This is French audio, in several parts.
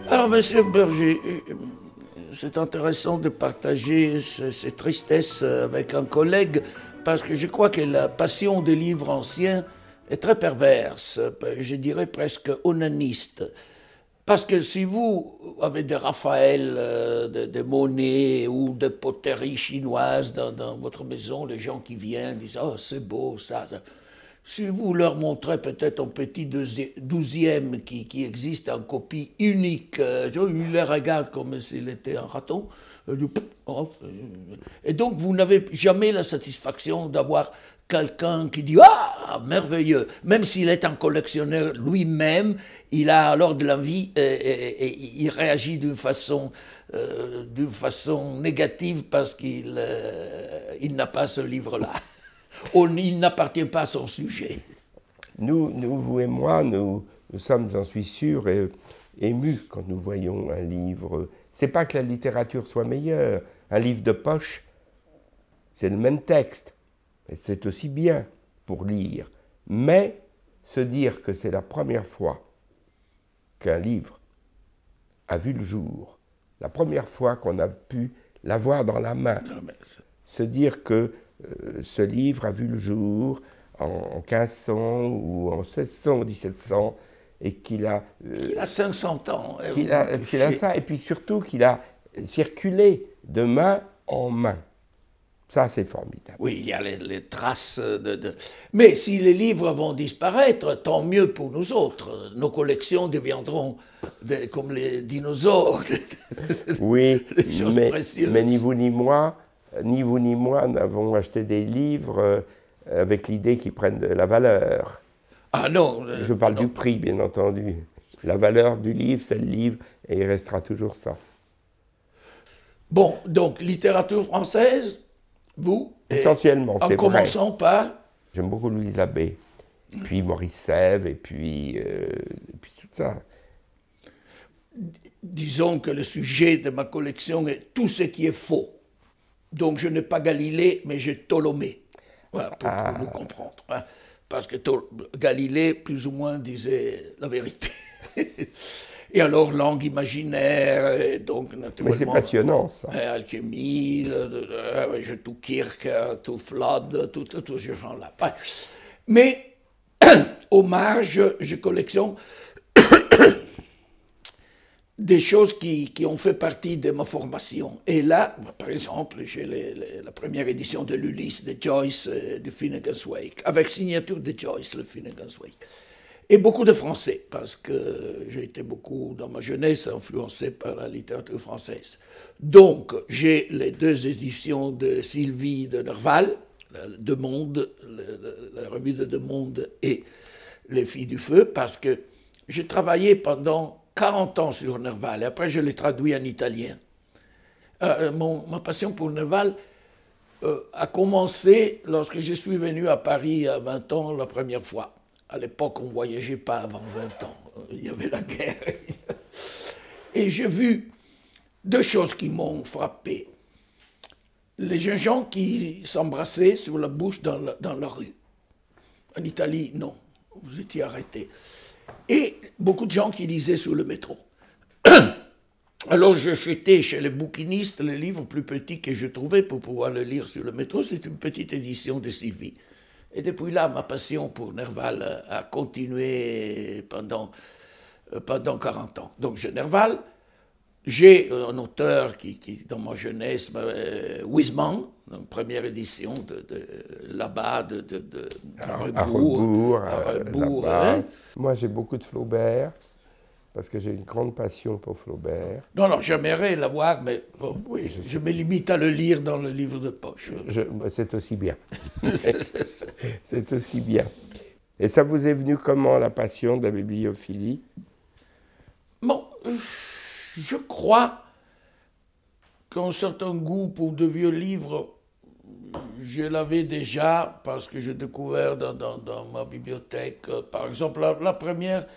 Alors, Monsieur Berger, c'est intéressant de partager ces tristesses avec un collègue, parce que je crois que la passion des livres anciens est très perverse, je dirais presque onaniste. Parce que si vous avez des Raphaël, des Monet ou des poteries chinoises dans votre maison, les gens qui viennent disent « Oh, c'est beau ça ». Si vous leur montrez peut-être un petit 12e qui existe en copie unique, ils les regardent comme s'il était un raton. Et donc vous n'avez jamais la satisfaction d'avoir quelqu'un qui dit « Ah, merveilleux !» Même s'il est un collectionneur lui-même, il a alors de l'envie et il réagit d'une façon négative parce qu'il n'a pas ce livre-là. Il n'appartient pas à son sujet. Nous, vous et moi, nous sommes, j'en suis sûr, émus quand nous voyons un livre. C'est pas que la littérature soit meilleure. Un livre de poche, c'est le même texte. Et c'est aussi bien pour lire. Mais se dire que c'est la première fois qu'un livre a vu le jour, la première fois qu'on a pu l'avoir dans la main, se dire que ce livre a vu le jour en 1500 ou en 1600 ou 1700 et qu'il a... qu'il a 500 ans. Qu'il a ça, et puis surtout qu'il a circulé de main en main. Ça, c'est formidable. Oui, il y a les traces Mais si les livres vont disparaître, tant mieux pour nous autres. Nos collections deviendront comme les dinosaures. Oui, des choses précieuses. Mais ni vous ni moi n'avons acheté des livres avec l'idée qu'ils prennent de la valeur. Ah non. Je parle du prix, bien entendu. La valeur du livre, c'est le livre, et il restera toujours ça. Bon, donc, littérature française, vous? Essentiellement, c'est vrai. En commençant par? J'aime beaucoup Louise Labbé, puis Maurice Sèvres, et puis tout ça. Disons que le sujet de ma collection est tout ce qui est faux. Donc je n'ai pas Galilée, mais j'ai Ptolémée, voilà, pour nous comprendre. Hein. Parce que Galilée, plus ou moins, disait la vérité. Et alors, langue imaginaire, et donc naturellement... Mais c'est passionnant, ça. Alchimie, tout Kirk, tout Flood, tous ces gens-là. Mais, au marge, je collectionne des choses qui ont fait partie de ma formation. Et là, par exemple, j'ai la première édition de l'Ulysse de Joyce, de Finnegan's Wake, avec signature de Joyce, le Finnegan's Wake. Et beaucoup de français, parce que j'ai été beaucoup, dans ma jeunesse, influencé par la littérature française. Donc, j'ai les 2 éditions de Sylvie de Nerval, De Monde, la revue de De Monde et Les Filles du Feu, parce que j'ai travaillé pendant 40 ans sur Nerval, et après je l'ai traduit en italien. Ma passion pour Nerval a commencé lorsque je suis venu à Paris à 20 ans la première fois. À l'époque, on ne voyageait pas avant 20 ans. Il y avait la guerre. Et j'ai vu 2 choses qui m'ont frappé. Les jeunes gens qui s'embrassaient sur la bouche dans la rue. En Italie, non. Vous étiez arrêtés. Et beaucoup de gens qui lisaient sur le métro. Alors j'ai jeté chez les bouquinistes les livres plus petits que je trouvais pour pouvoir le lire sur le métro. C'est une petite édition de Sylvie. Et depuis là, ma passion pour Nerval a continué pendant 40 ans. Donc j'ai Nerval, j'ai un auteur qui dans ma jeunesse, Huysmans, une première édition là-bas, à rebours. Hein. Moi j'ai beaucoup de Flaubert, parce que j'ai une grande passion pour Flaubert. Non, j'aimerais l'avoir, mais bon, oui, je me limite à le lire dans le livre de poche. C'est aussi bien. C'est aussi bien. Et ça vous est venu comment, la passion de la bibliophilie? Bon, je crois qu'un certain goût pour de vieux livres, je l'avais déjà, parce que j'ai découvert dans ma bibliothèque, par exemple, la première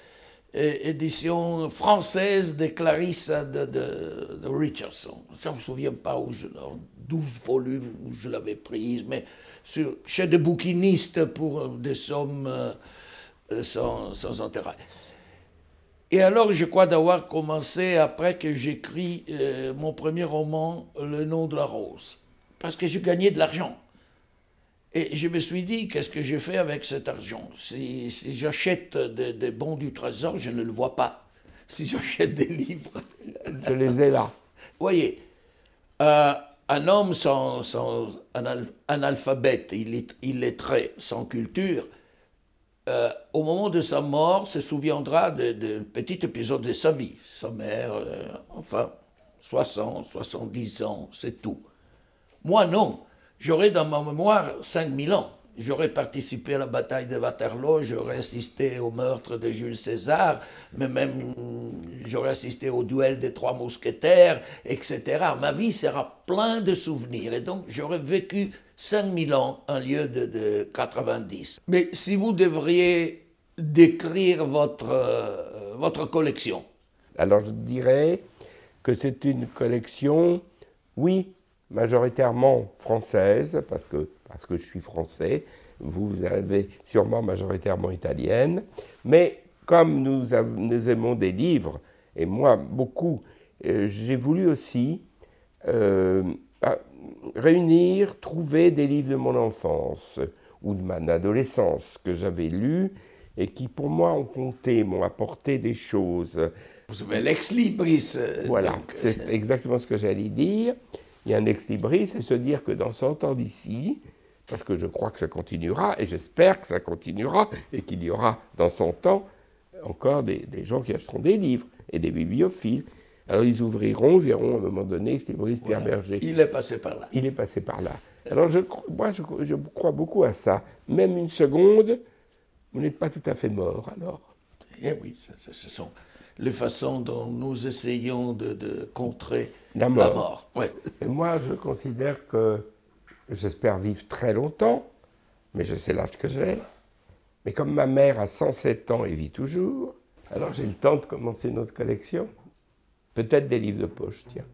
édition française de Clarisse de Richardson. Je ne me souviens pas où 12 volumes où je l'avais prise, mais chez des bouquinistes pour des sommes sans intérêt. Et alors, je crois d'avoir commencé après que j'écris mon premier roman, Le nom de la rose. Parce que je gagnais de l'argent. Et je me suis dit, qu'est-ce que j'ai fait avec cet argent? Si j'achète des bons du trésor, je ne le vois pas. Si j'achète des livres... Je les ai là. Voyez, un homme sans analphabète, illettré, sans culture, au moment de sa mort, se souviendra de petits épisodes de sa vie. Sa mère, enfin, 60, 70 ans, c'est tout. Moi, non. J'aurais dans ma mémoire 5000 ans. J'aurais participé à la bataille de Waterloo, j'aurais assisté au meurtre de Jules César, mais même j'aurais assisté au duel des 3 mousquetaires, etc. Ma vie sera pleine de souvenirs et donc j'aurais vécu 5000 ans en lieu de 90. Mais si vous devriez décrire votre collection? Alors je dirais que c'est une collection, oui, majoritairement française, parce que je suis français, vous avez sûrement majoritairement italienne, mais comme nous aimons des livres, et moi beaucoup, j'ai voulu aussi réunir, trouver des livres de mon enfance ou de mon adolescence que j'avais lus et qui pour moi ont compté, m'ont apporté des choses. Vous avez l'ex-libris. Voilà, c'est exactement ce que j'allais dire. Il y a un ex-libris, c'est se dire que dans 100 ans d'ici, parce que je crois que ça continuera, et j'espère que ça continuera, et qu'il y aura dans 100 ans encore des gens qui achèteront des livres, et des bibliophiles. Alors ils ouvriront, verront à un moment donné ex-libris Pierre Berger. Il est passé par là. Il est passé par là. Alors moi je crois beaucoup à ça. Même une seconde, vous n'êtes pas tout à fait mort alors. Eh oui, ce sont les façons dont nous essayons de contrer la mort. Ouais. Et moi, je considère que j'espère vivre très longtemps, mais je sais l'âge que j'ai. Mais comme ma mère a 107 ans et vit toujours, alors j'ai le temps de commencer notre collection. Peut-être des livres de poche, tiens.